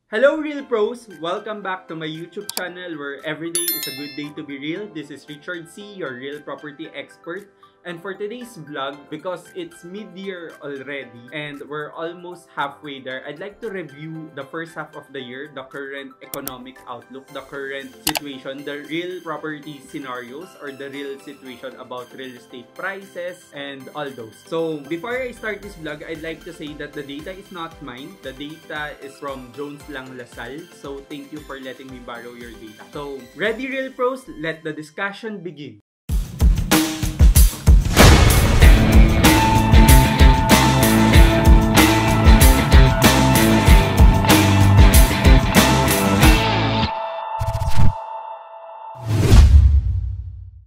Hello Real Pros! Welcome back to my YouTube channel where every day is a good day to be real. This is Richard C, your real property expert. And for today's vlog, because it's mid-year already and we're almost halfway there, I'd like to review the first half of the year, the current economic outlook, the current situation, the real property scenarios, or the real situation about real estate prices and all those. So before I start this vlog, I'd like to say that the data is not mine. The data is from Jones Lang Lasal. So thank you for letting me borrow your data. So ready Real Pros? Let the discussion begin.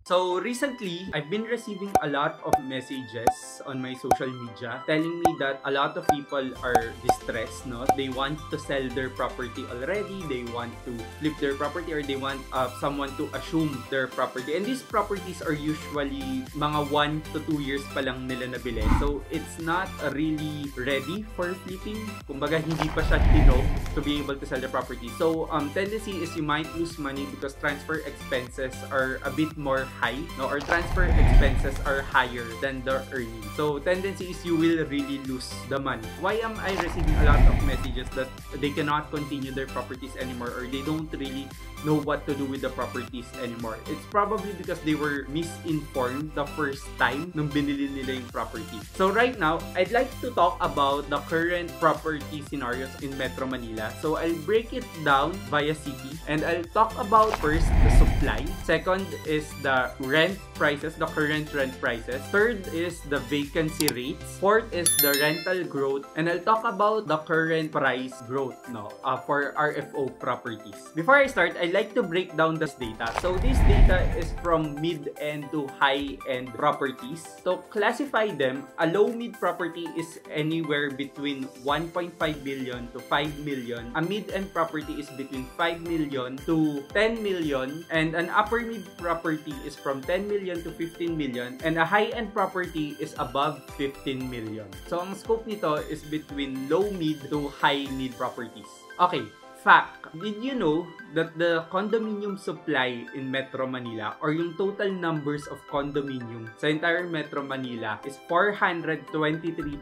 So recently, I've been receiving a lot of messages on my social media telling me that a lot of people are distressed, no? They want to sell their property already, they want to flip their property, or they want someone to assume their property. And these properties are usually mga 1 to 2 years pa lang nila nabili. So it's not really ready for flipping. Kumbaga, hindi pa siya tinog to be able to sell the property. So tendency is you might lose money because transfer expenses are a bit more high, no? Or transfer expenses are higher than the earnings. So tendency is you will really lose the money. Why am I receiving a lot of messages that they cannot continue their properties anymore, or they don't really know what to do with the properties anymore? It's probably because they were misinformed the first time nung binili nila yung property. So right now, I'd like to talk about the current property scenarios in Metro Manila. So I'll break it down via city, and I'll talk about first the supply. Second is the rent prices, the current rent prices. Third is the vacancy rates. Fourth is the rental growth, and I'll talk about the current price growth, no, for RFO properties. Before I start, I'd like to break down this data. So this data is from mid-end to high-end properties. To classify them, a low-mid property is anywhere between 1.5 billion to 5 million. A mid-end property is between 5 million to 10 million, and an upper-mid property is from 10 million to 15 million, and a high-end property is above 15 million. So ang scope nito is between low-mid to high-mid properties. Okay, fact. Did you know that the condominium supply in Metro Manila, or yung total numbers of condominium sa entire Metro Manila, is 423,200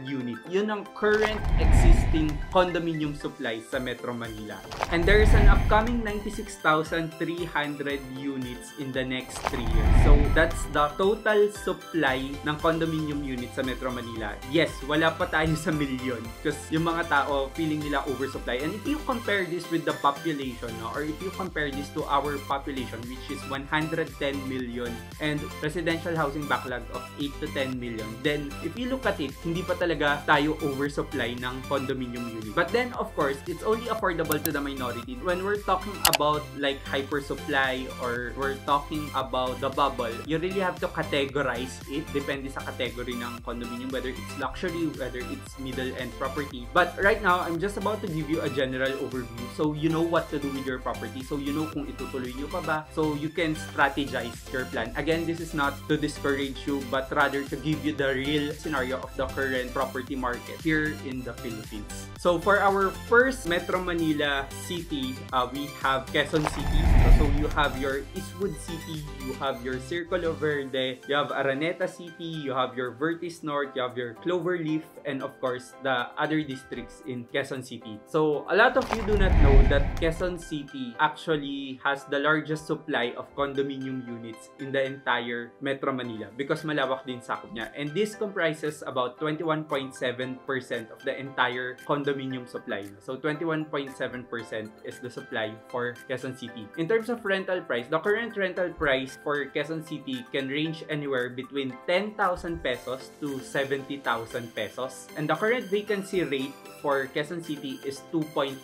units? Yun ang current existing condominium supply sa Metro Manila. And there is an upcoming 96,300 units in the next 3 years. So that's the total supply ng condominium units sa Metro Manila. Yes, wala pa tayo sa million because yung mga tao feeling nila oversupply. And if you compare this with the population, no, or if you compare this to our population, which is 110 million, and residential housing backlog of 8 to 10 million, then if you look at it, hindi pa talaga tayo oversupply ng condominium unit. But then, of course, it's only affordable to the minority. When we're talking about like hypersupply, or we're talking about the bubble, you really have to categorize it. Depende sa category ng condominium, whether it's luxury, whether it's middle-end property. But right now, I'm just about to give you a general overview, so you know what to do with your property, so you know kung itutuloy nyo pa ba, so you can strategize your plan. Again, this is not to discourage you, but rather to give you the real scenario of the current property market here in the Philippines. So for our first Metro Manila city, we have Quezon City. So you have your Eastwood City, you have your Circulo Verde, you have Araneta City, you have your Vertis North, you have your Cloverleaf, and of course the other districts in Quezon City. So a lot of you do not know that Quezon City actually has the largest supply of condominium units in the entire Metro Manila because malawak din sakop niya. And this comprises about 21.7% of the entire condominium supply. So 21.7% is the supply for Quezon City. In terms of rental price, the current rental price for Quezon City can range anywhere between 10,000 pesos to 70,000 pesos. And the current vacancy rate for Quezon City is 2.5%.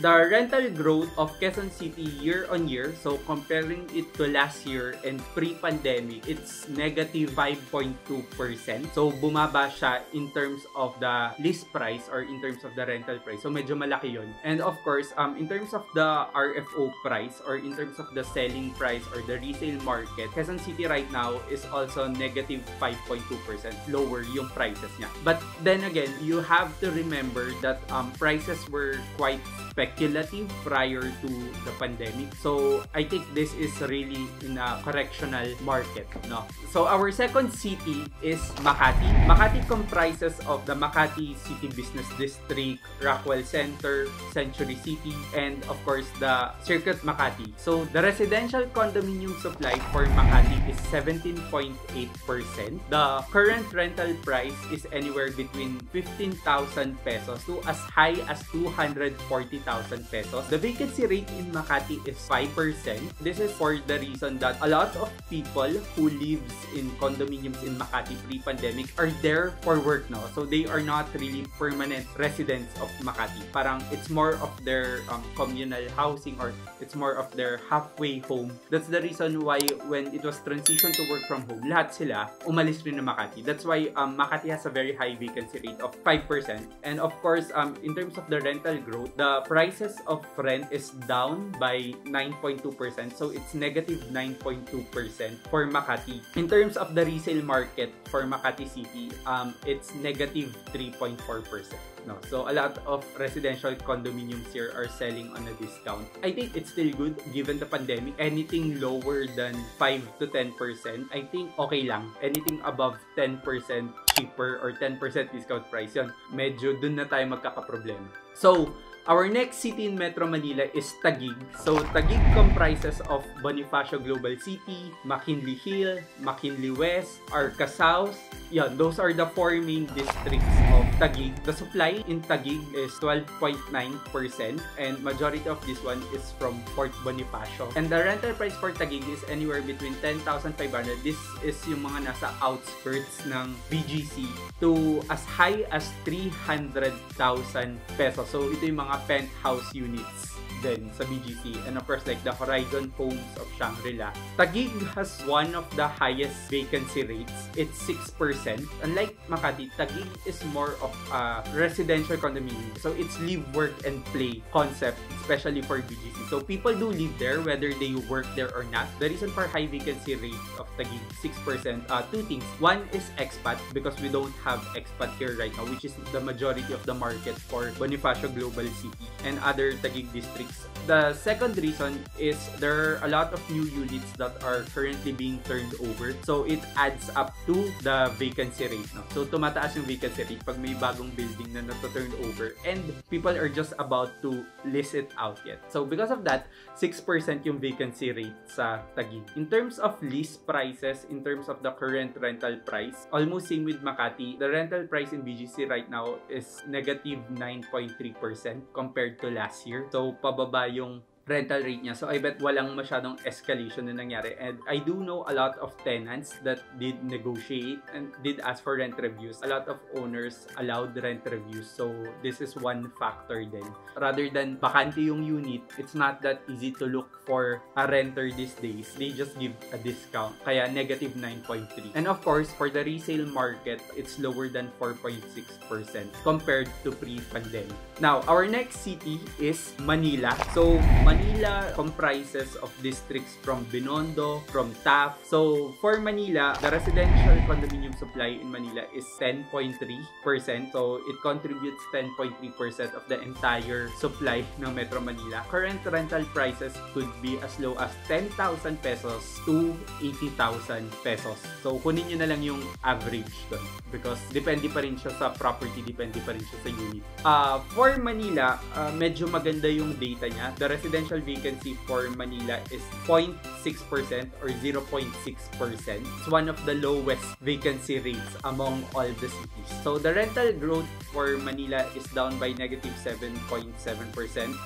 The rental growth of Quezon City year on year, so comparing it to last year and pre-pandemic, it's negative 5.2%. So bumaba siya in terms of the list price or in terms of the rental price. So medyo malaki yun. And of course, in terms of the RFO price or in terms of the selling price or the resale market, Quezon City right now is also negative 5.2%, lower yung prices niya. But then again, you have to remember that prices were quite speculative prior to the pandemic. So I think this is really in a correctional market, no? So our second city is Makati. Makati comprises of the Makati City Business District, Rockwell Center, Century City, and of course the Circuit Makati. So the residential condominium supply for Makati is 17.8%. The current rental price is anywhere between 15,000 pesos to as high as 240,000 pesos. The vacancy rate in Makati is 5%. This is for the reason that a lot of people who lives in condominiums in Makati pre-pandemic are there for work now. So they are not really permanent residents of Makati. Parang it's more of their communal housing, or it's more of their halfway home. That's the reason why when it was transition to work from home, lahat sila umalis rin na Makati. That's why Makati has a very high vacancy rate of 5%. And of course, in terms of the rental growth, the prices of rent is down by 9.2%. So it's negative 9.2% for Makati. In terms of the resale market for Makati City, it's negative 3.4%. No, so a lot of residential condominiums here are selling on a discount. I think it's still good given the pandemic. Anything lower than 5 to 10%, I think okay lang. Anything above 10% cheaper or 10% discount price, yun, medyo dun na tayo magkakaproblema. So, our next city in Metro Manila is Taguig. So, Taguig comprises of Bonifacio Global City, McKinley Hill, McKinley West, Arca South. Yan, those are the 4 main districts of Taguig. The supply in Taguig is 12.9% and majority of this one is from Fort Bonifacio. And the rental price for Taguig is anywhere between 10,500. This is yung mga nasa outskirts ng BGC to as high as 300,000 pesos. So, ito yung mga penthouse units din sa BGC, and of course like the Horizon Homes of Shangri-La. Taguig has one of the highest vacancy rates. It's 6%. Unlike Makati, Taguig is more of a residential condominium. So it's live, work, and play concept, especially for BGC. So people do live there whether they work there or not. The reason for high vacancy rate of Taguig, 6%, two things. One is expat, because we don't have expat here right now, which is the majority of the market for Bonifacio Global City and other Taguig districts. The second reason is there are a lot of new units that are currently being turned over. So it adds up to the vacancy rate. No? So tumataas yung vacancy rate pag may bagong building na turn over and people are just about to list it out yet. So because of that, 6% yung vacancy rate sa Taguig. In terms of lease prices, in terms of the current rental price, almost same with Makati. The rental price in BGC right now is negative 9.3% compared to last year. So pababa yung rental rate niya. So I bet walang masyadong escalation na nangyari. And I do know a lot of tenants that did negotiate and did ask for rent reviews. A lot of owners allowed rent reviews. So this is one factor din. Rather than bakante yung unit, it's not that easy to look for a renter these days. They just give a discount. Kaya negative 9.3. And of course, for the resale market, it's lower than 4.6% compared to pre-pandemic. Now, our next city is Manila. So, Manila comprises of districts from Binondo, from Taft. So, for Manila, the residential condominium supply in Manila is 10.3%. So, it contributes 10.3% of the entire supply ng Metro Manila. Current rental prices could be as low as 10,000 pesos to 80,000 pesos. So, kunin nyo na lang yung average doon because depende pa rin siya sa property, depende pa rin siya sa unit. For Manila, medyo maganda yung data niya. The residential vacancy for Manila is 0.6% or 0.6%. It's one of the lowest vacancy rates among all the cities. So, the rental growth for Manila is down by negative 7.7%.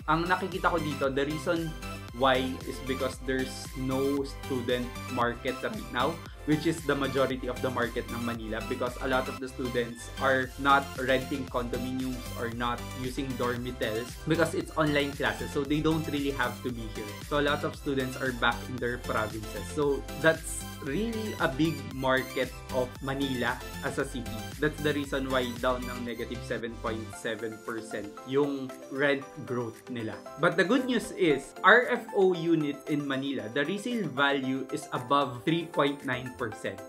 Ang nakikita ko dito, the reason why is because there's no student market right now, which is the majority of the market ng Manila, because a lot of the students are not renting condominiums or not using dormitels because it's online classes, so they don't really have to be here. So a lot of students are back in their provinces. So that's really a big market of Manila as a city. That's the reason why down ng negative 7.7% yung rent growth nila. But the good news is, RFO unit in Manila, the resale value is above 3.9%.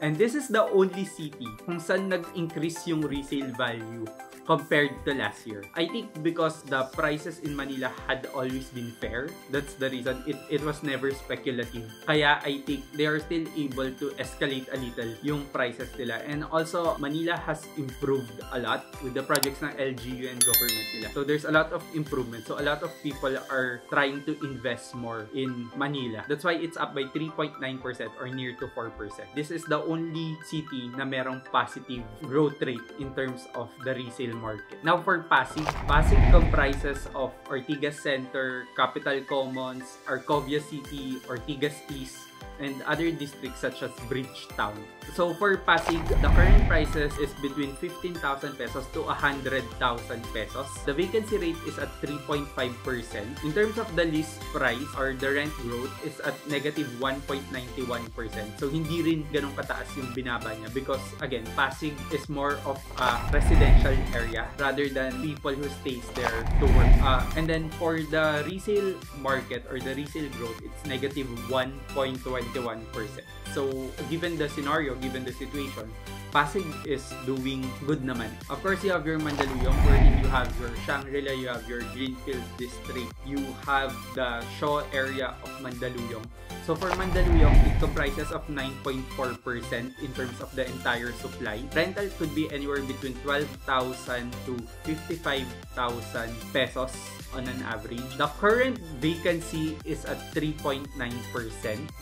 And this is the only city kung saan nag-increase yung resale value compared to last year. I think because the prices in Manila had always been fair. That's the reason. It was never speculative. Kaya I think they are still able to escalate a little yung prices nila. And also, Manila has improved a lot with the projects ng LGU and government nila. So there's a lot of improvement. So a lot of people are trying to invest more in Manila. That's why it's up by 3.9% or near to 4%. This is the only city na merong positive growth rate in terms of the resale market. Now for Pasig comprises of Ortigas Center, Capital Commons, Arcovia City, Ortigas East, and other districts such as Bridgetown. So for Pasig, the current prices is between 15,000 pesos to 100,000 pesos. The vacancy rate is at 3.5%. In terms of the list price or the rent growth is at negative 1.91%. So hindi rin ganun kataas yung binaba niya because again, Pasig is more of a residential area rather than people who stays there to work. And then for the resale market or the resale growth, it's negative 1.21%. So, given the scenario, given the situation, Pasig is doing good naman. Of course, you have your Mandaluyong, wherein you have your Shangri-La, you have your Greenfield District, you have the Shaw area of Mandaluyong. So for Mandaluyong, it comprises of 9.4% in terms of the entire supply. Rental could be anywhere between 12,000 to 55,000 pesos on an average. The current vacancy is at 3.9%.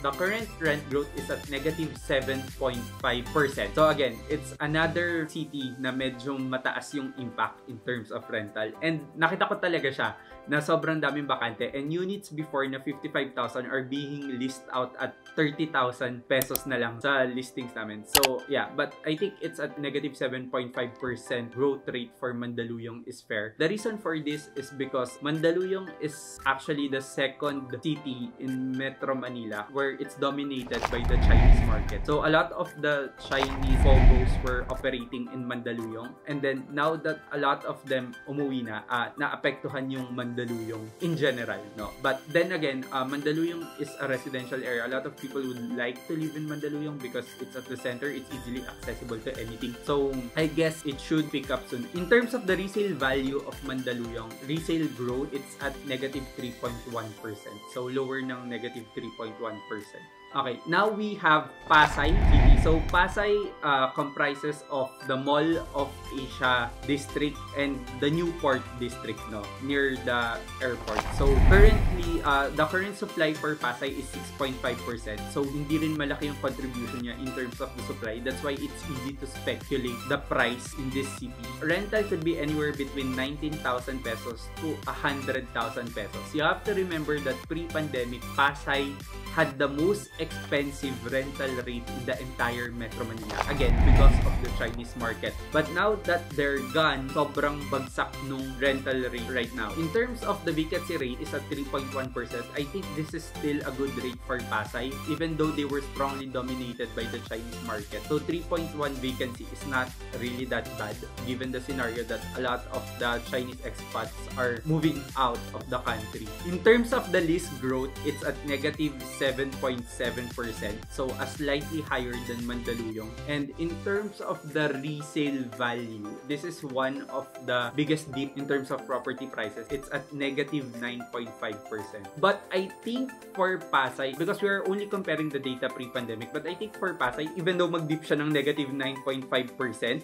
The current rent growth is at negative 7.5%. So again, it's another city na medyo mataas yung impact in terms of rental. And nakita ko talaga siya na sobrang daming bakante, and units before na 55,000 are being leased out at 30,000 pesos na lang sa listings namin. So yeah, but I think it's at negative 7.5% growth rate for Mandaluyong is fair. The reason for this is because Mandaluyong is actually the second city in Metro Manila where it's dominated by the Chinese market. So a lot of the Chinese POGOs were operating in Mandaluyong, and then now that a lot of them umuwi na, naapektuhan yung Mandaluyong in general, no? But then again, Mandaluyong is a residential area. A lot of people would like to live in Mandaluyong because it's at the center, it's easily accessible to anything. So I guess it should pick up soon. In terms of the resale value of Mandaluyong, resale growth, it's at negative 3.1%. So lower ng negative 3.1%. Okay, now we have Pasay City. So Pasay comprises of the Mall of Asia district and the Newport district, no, near the airport. So currently, the current supply for Pasay is 6.5%. So hindi rin malaki yung contribution niya in terms of the supply. That's why it's easy to speculate the price in this city. Rental could be anywhere between 19,000 pesos to 100,000 pesos. You have to remember that pre-pandemic, Pasay had the most expensive rental rate in the entire Metro Manila. Again, because of the Chinese market. But now that they're gone, sobrang bagsak nung rental rate right now. In terms of the vacancy rate is at 3.1%. I think this is still a good rate for Pasay, even though they were strongly dominated by the Chinese market. So 3.1 vacancy is not really that bad, given the scenario that a lot of the Chinese expats are moving out of the country. In terms of the list growth, it's at negative 7.7%. So a slightly higher than Mandaluyong. And in terms of the resale value, this is one of the biggest dip in terms of property prices. It's at negative 9.5%. But I think for Pasay, because we are only comparing the data pre-pandemic, but I think for Pasay, even though mag-dip siya ng negative 9.5%,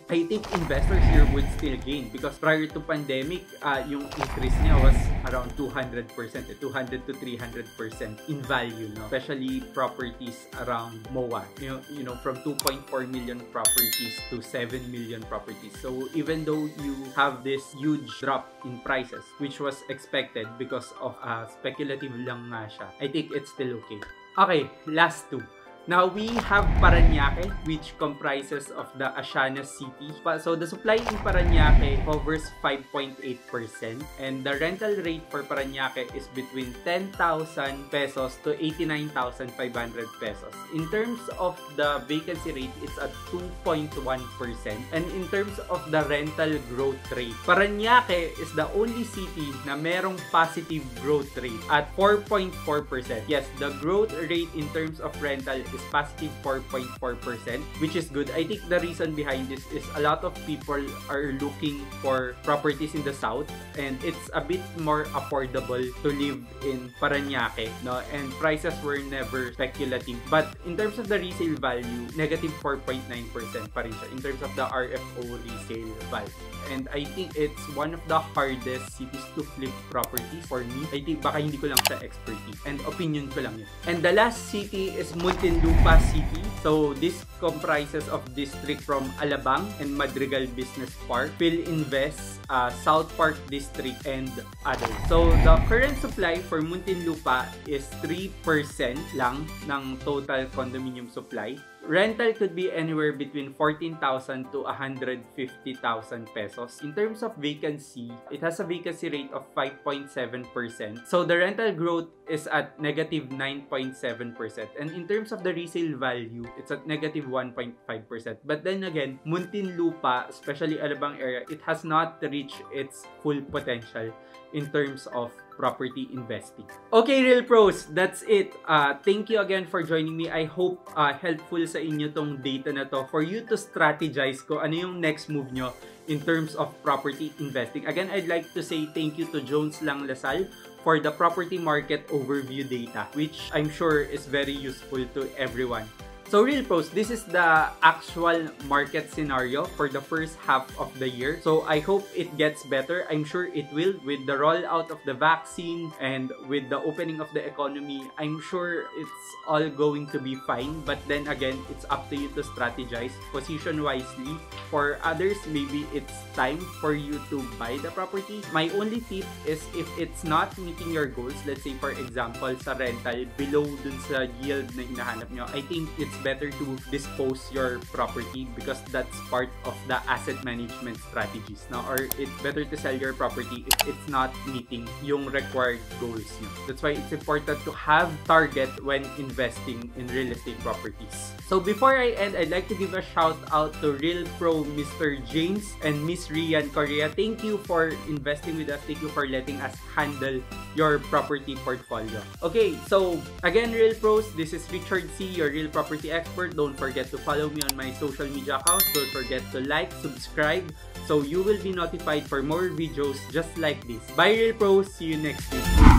I think investors here would still gain because prior to pandemic, yung increase niya was around 200%, 200 to 300% in value, no? Especially properties around MOA, you know, from 2.4 million properties to 7 million properties. So even though you have this huge drop in prices, which was expected because of speculative lang nga siya, I think it's still okay. Okay, last two. Now, we have Parañaque, which comprises of the Asiana City. So, the supply in Parañaque covers 5.8%, and the rental rate for Parañaque is between 10,000 pesos to 89,500 pesos. In terms of the vacancy rate, it's at 2.1%. And in terms of the rental growth rate, Parañaque is the only city na merong positive growth rate at 4.4%. Yes, the growth rate in terms of rental is positive 4.4%, which is good. I think the reason behind this is a lot of people are looking for properties in the south, and it's a bit more affordable to live in Parañaque, no? And prices were never speculative. But in terms of the resale value, negative 4.9% pa rin siya in terms of the RFO resale value. And I think it's one of the hardest cities to flip properties for me. I think baka hindi ko lang sa expertise and opinion ko lang yun. And the last city is Muntinlupa City. So this comprises of district from Alabang and Madrigal Business Park, Philinvest, South Park District, and others. So the current supply for Muntinlupa is 3% lang ng total condominium supply. Rental could be anywhere between 14,000 to 150,000 pesos. In terms of vacancy, it has a vacancy rate of 5.7%. So the rental growth is at negative 9.7%. And in terms of the resale value, it's at negative 1.5%. But then again, Muntinlupa, especially Alabang area, it has not reached its full potential in terms of property investing. Okay, Real Pros, that's it. Thank you again for joining me. I hope helpful sa inyo tong data na to for you to strategize ko ano yung next move nyo in terms of property investing. Again, I'd like to say thank you to Jones Lang Lasal for the property market overview data, which I'm sure is very useful to everyone. So, Real Pros, this is the actual market scenario for the first half of the year. So, I hope it gets better. I'm sure it will with the rollout of the vaccine and with the opening of the economy. I'm sure it's all going to be fine. But then again, it's up to you to strategize, position wisely. For others, maybe it's time for you to buy the property. My only tip is if it's not meeting your goals, let's say for example, sa rental, below dun sa yield na hinahanap nyo, I think it's better to dispose your property because that's part of the asset management strategies, no? Or it's better to sell your property if it's not meeting yung required goals nyo. That's why it's important to have target when investing in real estate properties. So before I end, I'd like to give a shout out to Real Pro Mr. James and Miss Rian Correa. Thank you for investing with us. Thank you for letting us handle your property portfolio. Okay, so again, Real Pros, this is Richard C, your real property expert. Don't forget to follow me on my social media accounts. Don't forget to like, subscribe, so you will be notified for more videos just like this. Bye, Real Pros. See you next week.